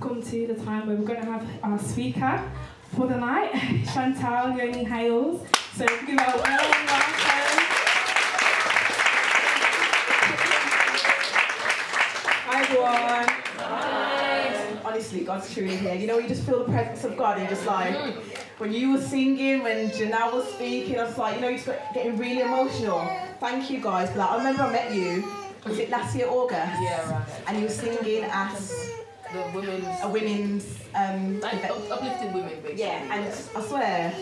come to the time where we're going to have our speaker for the night, Chantal Yoni Hales. So give her a warm welcome. Hi everyone. Hi. Honestly, God's truly here. You know, you just feel the presence of God. And just like, when you were singing, when Janelle was speaking, I was like, you know, you just got getting really emotional. Thank you guys for that. I remember I met you, was it last year, August? Yeah, right. And you were singing at a women's uplifting women, basically. Yeah, and I swear,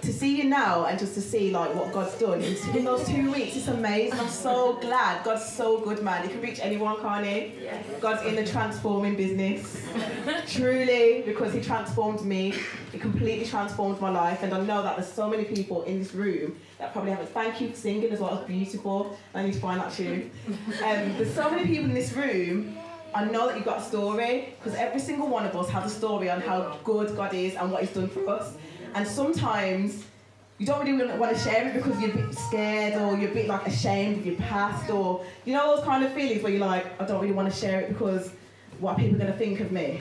to see you now and just to see like what God's done in those 2 weeks, it's amazing. I'm so glad. God's so good, man. He can reach anyone, can't he? Yes. God's in the transforming business. Truly, because he transformed me. He completely transformed my life. And I know that there's so many people in this room that probably haven't. Thank you for singing as well. It's beautiful. I need to find that tune. There's so many people in this room. I know that you've got a story, because every single one of us has a story on how good God is and what he's done for us. And sometimes you don't really want to share it because you're a bit scared or you're a bit like ashamed of your past, or you know those kind of feelings where you're like, I don't really want to share it because what are people going to think of me?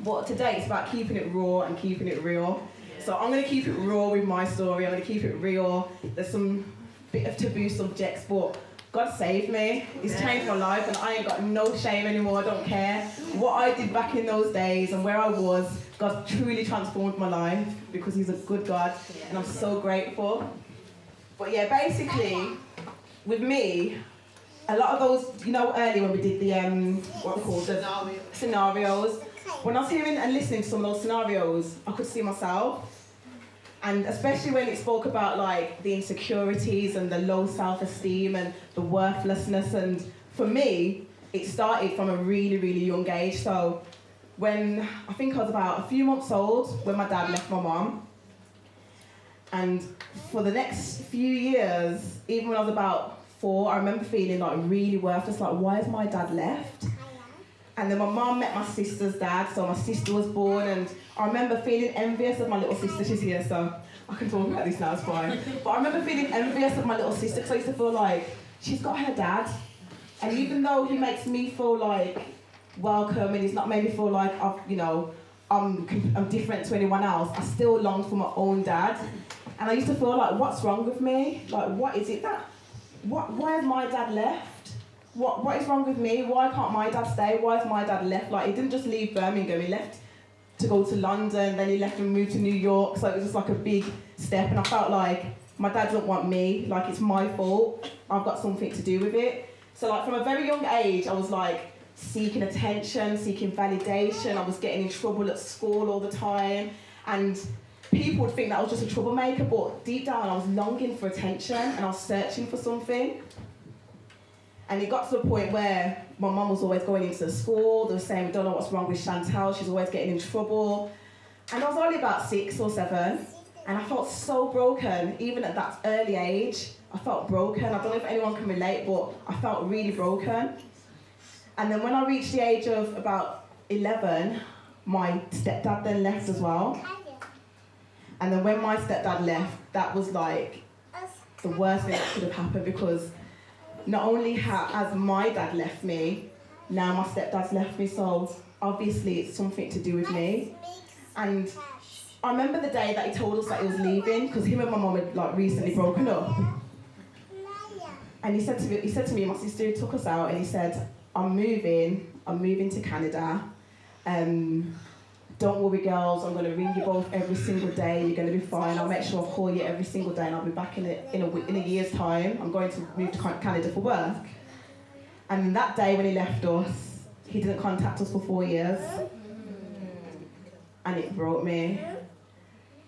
But today it's about keeping it raw and keeping it real. So I'm going to keep it raw with my story. I'm going to keep it real. There's some bit of taboo subjects, but God saved me. He's changed my life and I ain't got no shame anymore. I don't care what I did back in those days and where I was. God truly transformed my life because he's a good God and I'm so grateful. But yeah, basically, with me, a lot of those, you know, earlier when we did the, what we call the scenarios, when I was hearing and listening to some of those scenarios, I could see myself. And especially when it spoke about like the insecurities and the low self-esteem and the worthlessness. And for me, it started from a really, really young age. So when I think I was about a few months old when my dad left my mum. And for the next few years, even when I was about 4, I remember feeling like really worthless, like why has my dad left? And then my mum met my sister's dad, so my sister was born, and I remember feeling envious of my little sister. She's here, so I can talk about this now, it's fine. But I remember feeling envious of my little sister, because I used to feel like she's got her dad. And even though he makes me feel like welcome, and he's not made me feel like I'm different to anyone else, I still longed for my own dad. And I used to feel like, what's wrong with me? Like, what is it that, why has my dad left? What is wrong with me? Why can't my dad stay? Why has my dad left? Like, he didn't just leave Birmingham, he left to go to London, then he left and moved to New York, so it was just like a big step, and I felt like my dad doesn't want me, like it's my fault, I've got something to do with it. So like from a very young age, I was like seeking attention, seeking validation, I was getting in trouble at school all the time, and people would think that I was just a troublemaker, but deep down I was longing for attention, and I was searching for something. And it got to the point where my mum was always going into the school, they were saying, we don't know what's wrong with Chantal, she's always getting in trouble. And I was only about 6 or 7, and I felt so broken, even at that early age. I felt broken, I don't know if anyone can relate, but I felt really broken. And then when I reached the age of about 11, my stepdad then left as well. And then when my stepdad left, that was like the worst thing that could have happened, because not only has my dad left me, now my stepdad's left me, so obviously it's something to do with me. And I remember the day that he told us that he was leaving, because him and my mum had like recently broken up. And he said to me, my sister took us out, and he said, I'm moving to Canada. Don't worry girls, I'm going to ring you both every single day, you're going to be fine, I'll make sure I'll call you every single day, and I'll be back in a year's time. I'm going to move to Canada for work. And that day when he left us, he didn't contact us for 4 years. And it broke me.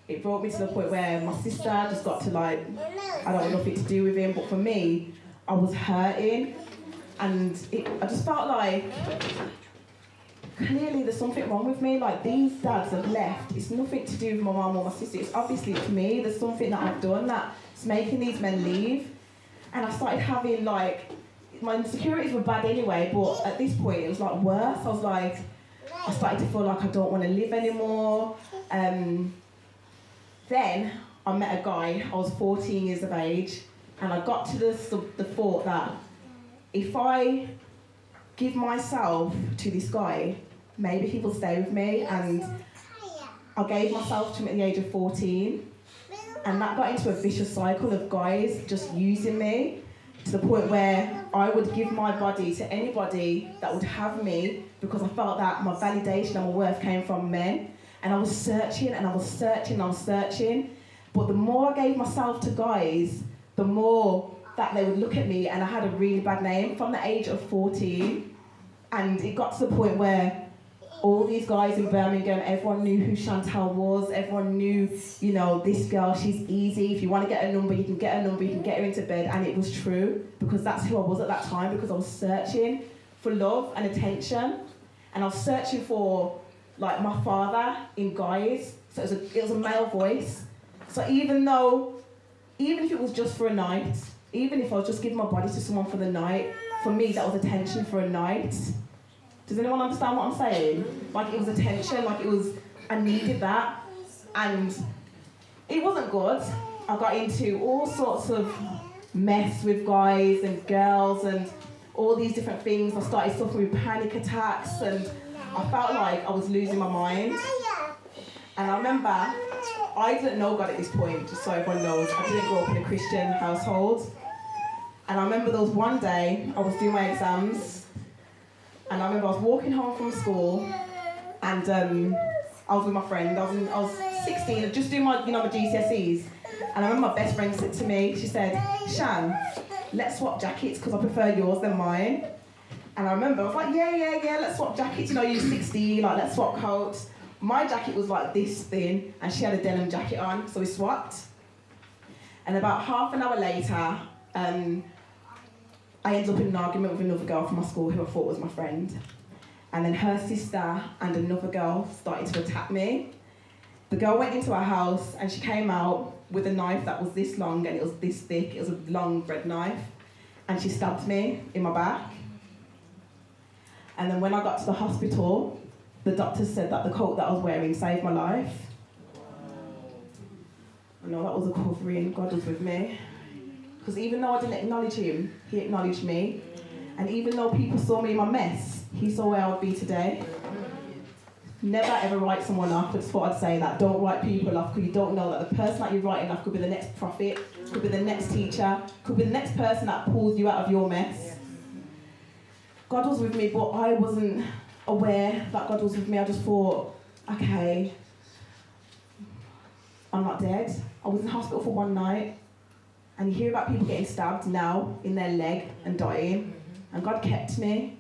It brought me to the point where my sister just got to like, I don't want nothing to do with him, but for me, I was hurting. And I just felt like, clearly there's something wrong with me, like these dads have left, it's nothing to do with my mum or my sister, it's obviously to me, there's something that I've done that's making these men leave. And I started having like, my insecurities were bad anyway, but at this point it was like worse. I was like, I started to feel like I don't want to live anymore. Then I met a guy, I was 14 years of age, and I got to the thought that if I give myself to this guy, maybe he'll stay with me. And I gave myself to him at the age of 14. And that got into a vicious cycle of guys just using me to the point where I would give my body to anybody that would have me because I felt that my validation and my worth came from men. And I was searching and I was searching and I was searching. But the more I gave myself to guys, the more that they would look at me, and I had a really bad name from the age of 14. And it got to the point where all these guys in Birmingham, everyone knew who Chantal was, everyone knew, you know, this girl, she's easy. If you want to get a number, you can get a number, you can get her into bed. And it was true, because that's who I was at that time, because I was searching for love and attention. And I was searching for, like, my father in guys. So it was a male voice. So even if it was just for a night, even if I was just giving my body to someone for the night, for me that was attention for a night. Does anyone understand what I'm saying? Like, it was attention, like I needed that. And it wasn't good. I got into all sorts of mess with guys and girls and all these different things. I started suffering with panic attacks and I felt like I was losing my mind. And I remember, I didn't know God at this point, just so everyone knows. I didn't grow up in a Christian household. And I remember there was one day, I was doing my exams, and I remember I was walking home from school, and I was with my friend. I was 16, just doing my GCSEs. And I remember my best friend said to me, she said, "Shan, let's swap jackets, because I prefer yours than mine." And I remember, I was like, yeah, let's swap jackets. You know, you're 16, like, let's swap coats. My jacket was like this thin, and she had a denim jacket on, so we swapped. And about half an hour later, I ended up in an argument with another girl from my school who I thought was my friend. And then her sister and another girl started to attack me. The girl went into our house, and she came out with a knife that was this long, and it was this thick. It was a long bread knife. And she stabbed me in my back. And then when I got to the hospital, the doctors said that the coat that I was wearing saved my life. I know that was a covering. God was with me. Because even though I didn't acknowledge him, he acknowledged me. And even though people saw me in my mess, he saw where I would be today. Never ever write someone off. I just thought I'd say that. Don't write people off, because you don't know that the person that you're writing off could be the next prophet, could be the next teacher, could be the next person that pulls you out of your mess. God was with me, but I wasn't aware that God was with me. I just thought, okay, I'm not dead. I was in hospital for one night, and you hear about people getting stabbed now in their leg and dying, and God kept me,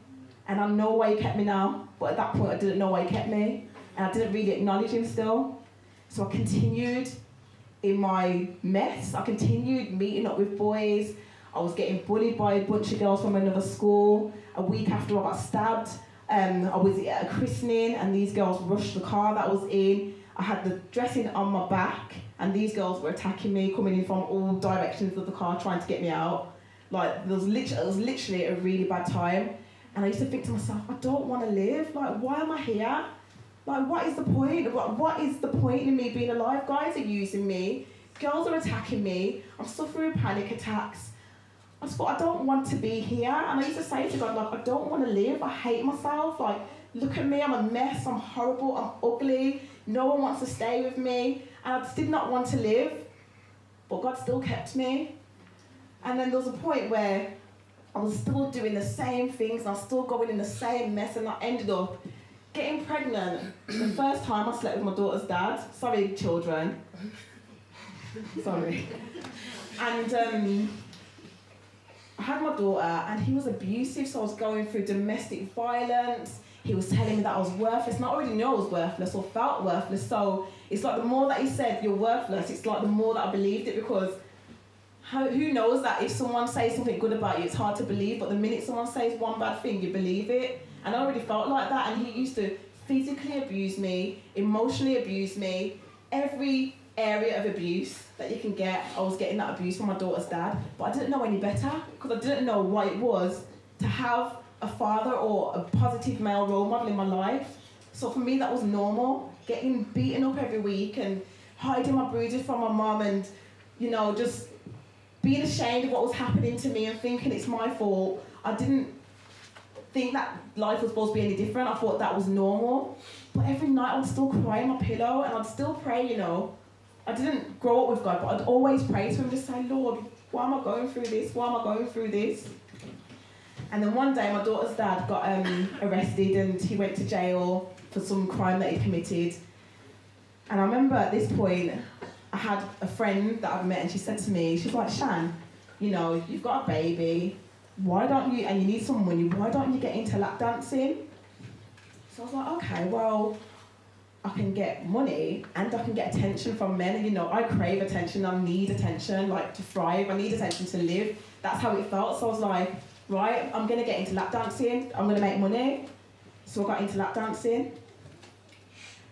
and I know why he kept me now, but at that point I didn't know why he kept me, and I didn't really acknowledge him still. So I continued in my mess. I continued meeting up with boys. I was getting bullied by a bunch of girls from another school. A week after I got stabbed, I was at a christening, and these girls rushed the car that I was in. I had the dressing on my back, and these girls were attacking me, coming in from all directions of the car, trying to get me out. Like, it was literally a really bad time. And I used to think to myself, I don't want to live. Like, why am I here? Like, what is the point? What is the point in me being alive? Guys are using me. Girls are attacking me. I'm suffering panic attacks. I just thought, I don't want to be here. And I used to say to God, like, I don't want to live. I hate myself. Like, look at me. I'm a mess. I'm horrible. I'm ugly. No one wants to stay with me. And I just did not want to live. But God still kept me. And then there was a point where I was still doing the same things, and I was still going in the same mess, and I ended up getting pregnant the first time I slept with my daughter's dad. Sorry, children. Sorry. And I had my daughter, and he was abusive, so I was going through domestic violence. He was telling me that I was worthless, and I already knew I was worthless or felt worthless, so it's like the more that he said you're worthless, it's like the more that I believed it, because who knows that if someone says something good about you, it's hard to believe, but the minute someone says one bad thing, you believe it. And I already felt like that, and he used to physically abuse me, emotionally abuse me, every area of abuse that you can get. I was getting that abuse from my daughter's dad, but I didn't know any better, because I didn't know what it was to have a father or a positive male role model in my life. So for me, that was normal, getting beaten up every week and hiding my bruises from my mum, and, you know, just being ashamed of what was happening to me and thinking it's my fault. I didn't think that life was supposed to be any different. I thought that was normal. But every night I'd still cry on my pillow and I'd still pray, you know. I didn't grow up with God, but I'd always pray to him, just say, Lord, why am I going through this? Why am I going through this? And then one day my daughter's dad got arrested and he went to jail for some crime that he committed. And I remember at this point, I had a friend that I've met and she said to me, she's like, Shan, you know, you've got a baby, why don't you, and you need some money, why don't you get into lap dancing? So I was like, okay, well, I can get money and I can get attention from men. And you know, I crave attention, I need attention, like to thrive, I need attention to live. That's how it felt. So I was like, right, I'm gonna get into lap dancing, I'm gonna make money. So I got into lap dancing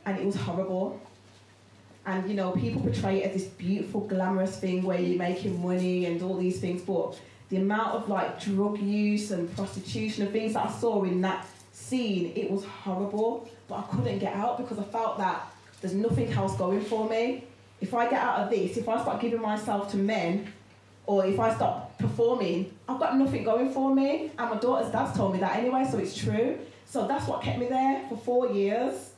and it was horrible. And you know, people portray it as this beautiful, glamorous thing where you're making money and all these things, but the amount of like drug use and prostitution and things that I saw in that scene, it was horrible. But I couldn't get out because I felt that there's nothing else going for me. If I get out of this, if I start giving myself to men, or if I start performing, I've got nothing going for me. And my daughter's dad's told me that anyway, so it's true. So that's what kept me there for 4 years.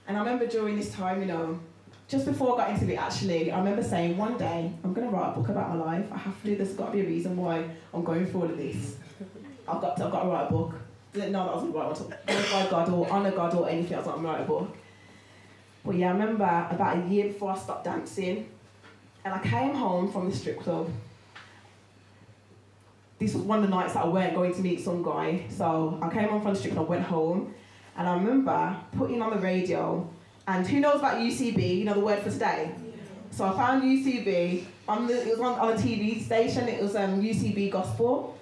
And I remember during this time, you know, just before I got into it actually, I remember saying one day, I'm going to write a book about my life. I have to, there's got to be a reason why I'm going through all of this. I've got to write a book. Didn't know that I was going to glorify God or honour God or anything. I was like, I'm going to write a book. But yeah, I remember about a year before I stopped dancing, and I came home from the strip club. This was one of the nights that I weren't going to meet some guy. So I came home from the strip club, went home, and I remember putting on the radio, and who knows about UCB, you know, the word for today? So I found UCB, it was on a TV station, it was UCB Gospel.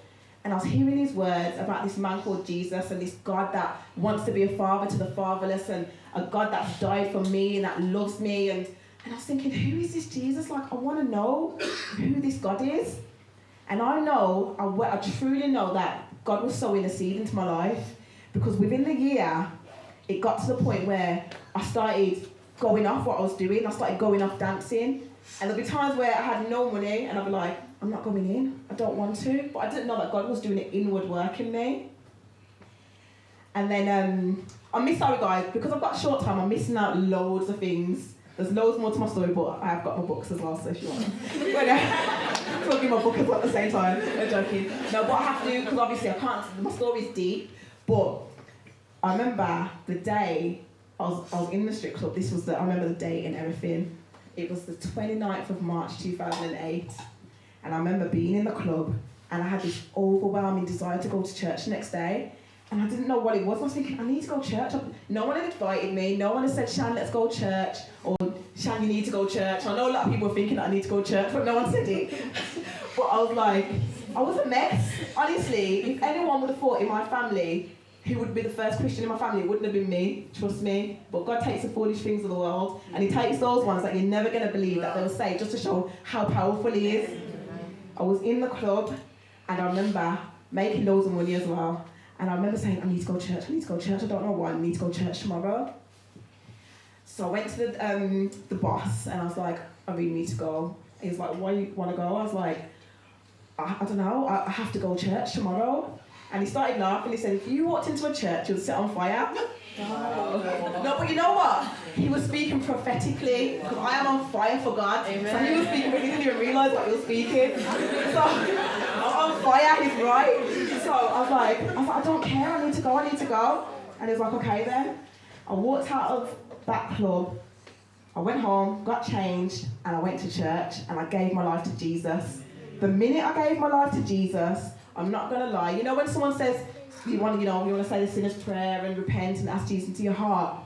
And I was hearing these words about this man called Jesus and this God that wants to be a father to the fatherless and a God that's died for me and that loves me. And I was thinking, who is this Jesus? Like, I want to know who this God is. And I truly know that God was sowing a seed into my life, because within the year, it got to the point where I started going off what I was doing. I started going off dancing. And there'd be times where I had no money and I'd be like, I'm not going in, I don't want to. But I didn't know that God was doing an inward work in me. And then I miss out, guys, because I've got short time, I'm missing out loads of things. There's loads more to my story, but I have got my books as well, so if you want. Plugging my book as well at the same time. I'm joking. No, but I have to, because obviously I can't, my story's deep. But I remember the day I was in the strip club. I remember the date and everything. It was the 29th of March 2008. And I remember being in the club and I had this overwhelming desire to go to church the next day. And I didn't know what it was. I was thinking, I need to go to church. No one had invited me. No one had said, Shan, let's go to church. Or, Shan, you need to go to church. I know a lot of people were thinking that I need to go to church, but no one said it. But I was like, I was a mess. Honestly, if anyone would have thought in my family who would be the first Christian in my family, it wouldn't have been me, trust me. But God takes the foolish things of the world, and he takes those ones that you're never going to believe that they will say, just to show how powerful he is. I was in the club, and I remember making loads of money as well. And I remember saying, I need to go to church, I don't know why, I need to go to church tomorrow. So I went to the boss, and I was like, I really need to go. He was like, why do you want to go? I was like, I don't know, I have to go to church tomorrow. And he started laughing. He said, if you walked into a church, you'd set on fire. Oh. No, but you know what? He was speaking prophetically, because I am on fire for God. Amen. So he was speaking, but he didn't even realise what he was speaking. So I'm on fire, he's right. So I was like, I don't care, I need to go. And he was like, okay then. I walked out of that club, I went home, got changed, and I went to church, and I gave my life to Jesus. The minute I gave my life to Jesus, I'm not going to lie. You know when someone says, you want to say the sinner's prayer and repent and ask Jesus into your heart?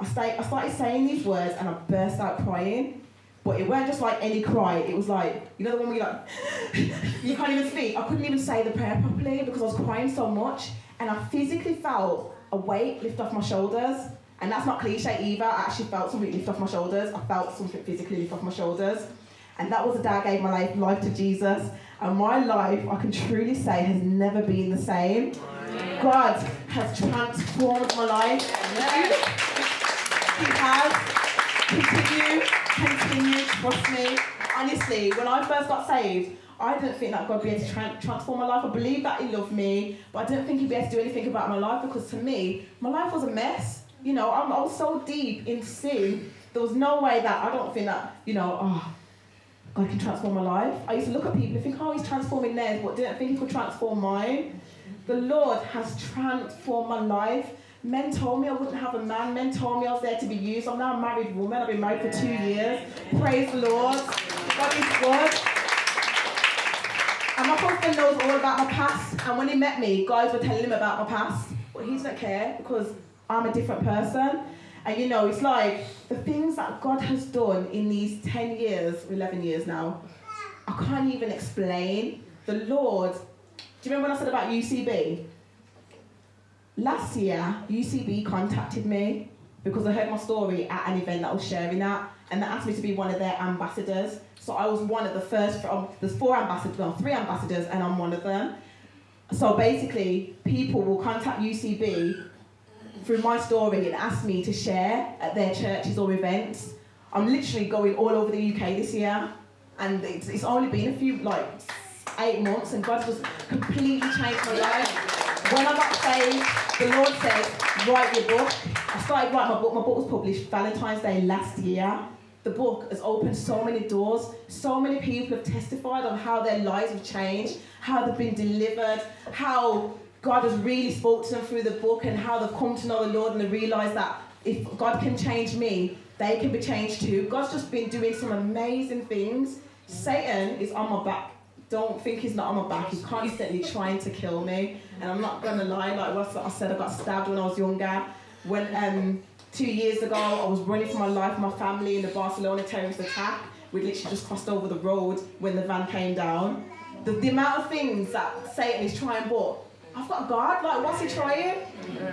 I started saying these words and I burst out crying. But it weren't just like any cry. It was like, you know the one where you're like, you can't even speak. I couldn't even say the prayer properly because I was crying so much. And I physically felt a weight lift off my shoulders. And that's not cliche either. I actually felt something lift off my shoulders. I felt something physically lift off my shoulders. And that was the day I gave my life to Jesus. And my life, I can truly say, has never been the same. God has transformed my life. He has. Continue, trust me. Honestly, when I first got saved, I didn't think that God would be able to transform my life. I believed that he loved me, but I didn't think he'd be able to do anything about my life, because to me, my life was a mess. You know, I was so deep in sin. There was no way that, I don't think that, you know, God can transform my life. I used to look at people and think, oh, he's transforming theirs, but didn't think he could transform mine. The Lord has transformed my life. Men told me I wouldn't have a man. Men told me I was there to be used. I'm now a married woman. I've been married for 2 years. Praise the Lord. God is good. And my husband knows all about my past. And when he met me, guys were telling him about my past. But he doesn't care, because I'm a different person. And you know, it's like the things that God has done in these 10 years, 11 years now, I can't even explain. The Lord, do you remember when I said about UCB? Last year, UCB contacted me because I heard my story at an event that I was sharing at, and they asked me to be one of their ambassadors. So I was one of the first, there's 3 ambassadors, and I'm one of them. So basically, people will contact UCB through my story and ask me to share at their churches or events. I'm literally going all over the UK this year, and it's only been a few, 8 months, and God just completely changed my life. When I got saved, the Lord said, write your book. I started writing my book. My book was published Valentine's Day last year. The book has opened so many doors. So many people have testified on how their lives have changed, how they've been delivered, how God has really spoke to them through the book, and how they've come to know the Lord, and they realise that if God can change me, they can be changed too. God's just been doing some amazing things. Satan is on my back. Don't think he's not on my back. He's constantly trying to kill me. And I'm not going to lie, like what I said, I got stabbed when I was younger. When 2 years ago, I was running for my life, my family, in the Barcelona terrorist attack. We literally just crossed over the road when the van came down. The amount of things that Satan is trying, but I've got God, like what's he trying?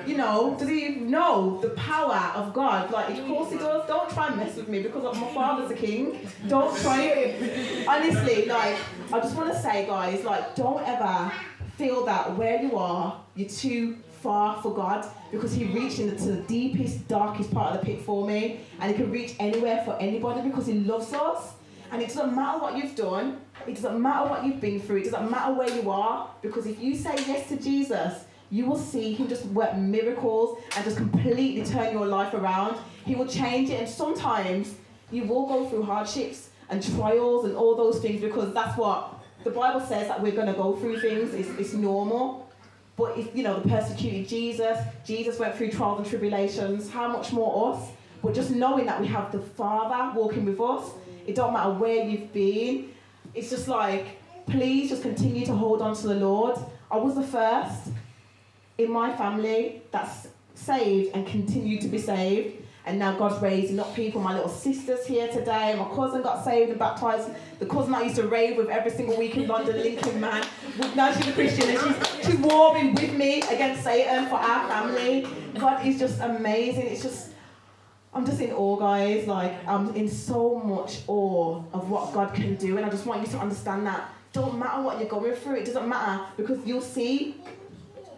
You know, does he know the power of God? Like, of course he does. Don't try and mess with me, because my father's a king. Don't try it. Honestly, like, I just want to say, guys, like, don't ever feel that where you are, you're too far for God, because he reached into the deepest, darkest part of the pit for me, and he can reach anywhere for anybody, because he loves us. And it doesn't matter what you've done, it doesn't matter what you've been through, it doesn't matter where you are, because if you say yes to Jesus, you will see him just work miracles and just completely turn your life around. He will change it, and sometimes you will go through hardships and trials and all those things, because that's what the Bible says, that we're going to go through things. It's normal. But if, you know, the persecuted Jesus went through trials and tribulations, how much more us? But just knowing that we have the Father walking with us, it don't matter where you've been. It's just like, please just continue to hold on to the Lord. I was the first in my family that's saved and continued to be saved. And now God's raising up people. My little sister's here today. My cousin got saved and baptised. The cousin I used to rave with every single week in London, Lincoln Man. Now she's a Christian, and she's warring with me against Satan for our family. God is just amazing. It's just, I'm just in awe, guys. Like, I'm in so much awe of what God can do. And I just want you to understand that. Don't matter what you're going through. It doesn't matter, because you'll see,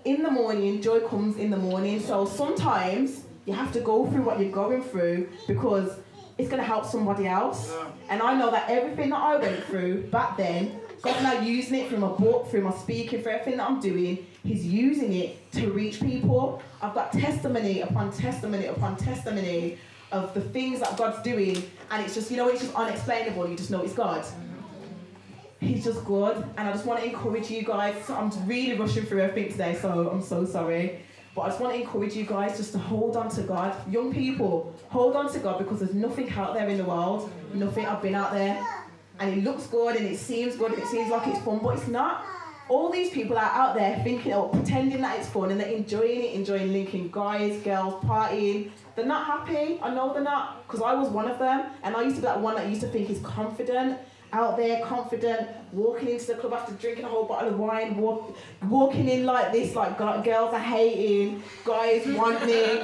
in the morning, joy comes in the morning. So sometimes you have to go through what you're going through, because it's going to help somebody else. And I know that everything that I went through back then, God's now using it through my book, through my speaking, for everything that I'm doing. He's using it to reach people. I've got testimony upon testimony upon testimony of the things that God's doing. And it's just, you know, it's just unexplainable. You just know it's God. He's just good. And I just want to encourage you guys. So I'm really rushing through everything today, so I'm so sorry. But I just want to encourage you guys just to hold on to God. Young people, hold on to God, because there's nothing out there in the world. Nothing. I've been out there, and it looks good, and it seems good, and it seems like it's fun, but it's not. All these people are out there thinking, or pretending that it's fun, and they're enjoying it, enjoying linking guys, girls, partying. They're not happy. I know they're not, because I was one of them, and I used to be that one that used to think is confident, out there, confident, walking into the club after drinking a whole bottle of wine, walking in like this, like girls are hating, guys want me.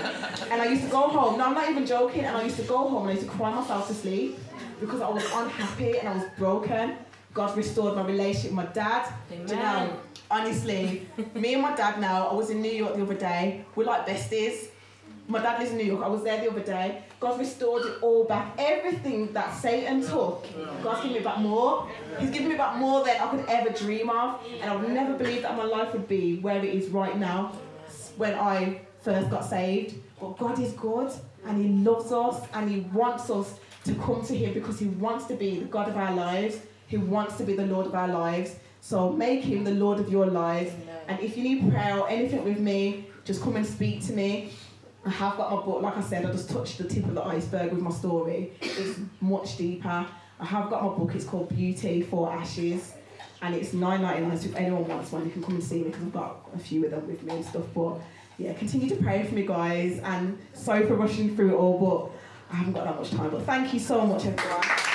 And I used to go home, no, I'm not even joking, and I used to go home and I used to cry myself to sleep, because I was unhappy and I was broken. God restored my relationship with my dad. Amen. Do you know, honestly, me and my dad now, I was in New York the other day, we're like besties. My dad lives in New York. I was there the other day. God's restored it all back. Everything that Satan took, God's given me back more. He's given me back more than I could ever dream of. And I would never believe that my life would be where it is right now when I first got saved. But God is good, and he loves us, and he wants us to come to him because he wants to be the God of our lives. He wants to be the Lord of our lives. So make him the Lord of your lives. And if you need prayer or anything with me, just come and speak to me. I have got my book. Like I said, I just touched the tip of the iceberg with my story. It's much deeper. I have got my book. It's called Beauty for Ashes. And it's $9.99, so if anyone wants one, you can come and see me because I've got a few of them with me and stuff. But yeah, continue to pray for me, guys. And sorry for rushing through it all, but I haven't got that much time. But thank you so much, everyone.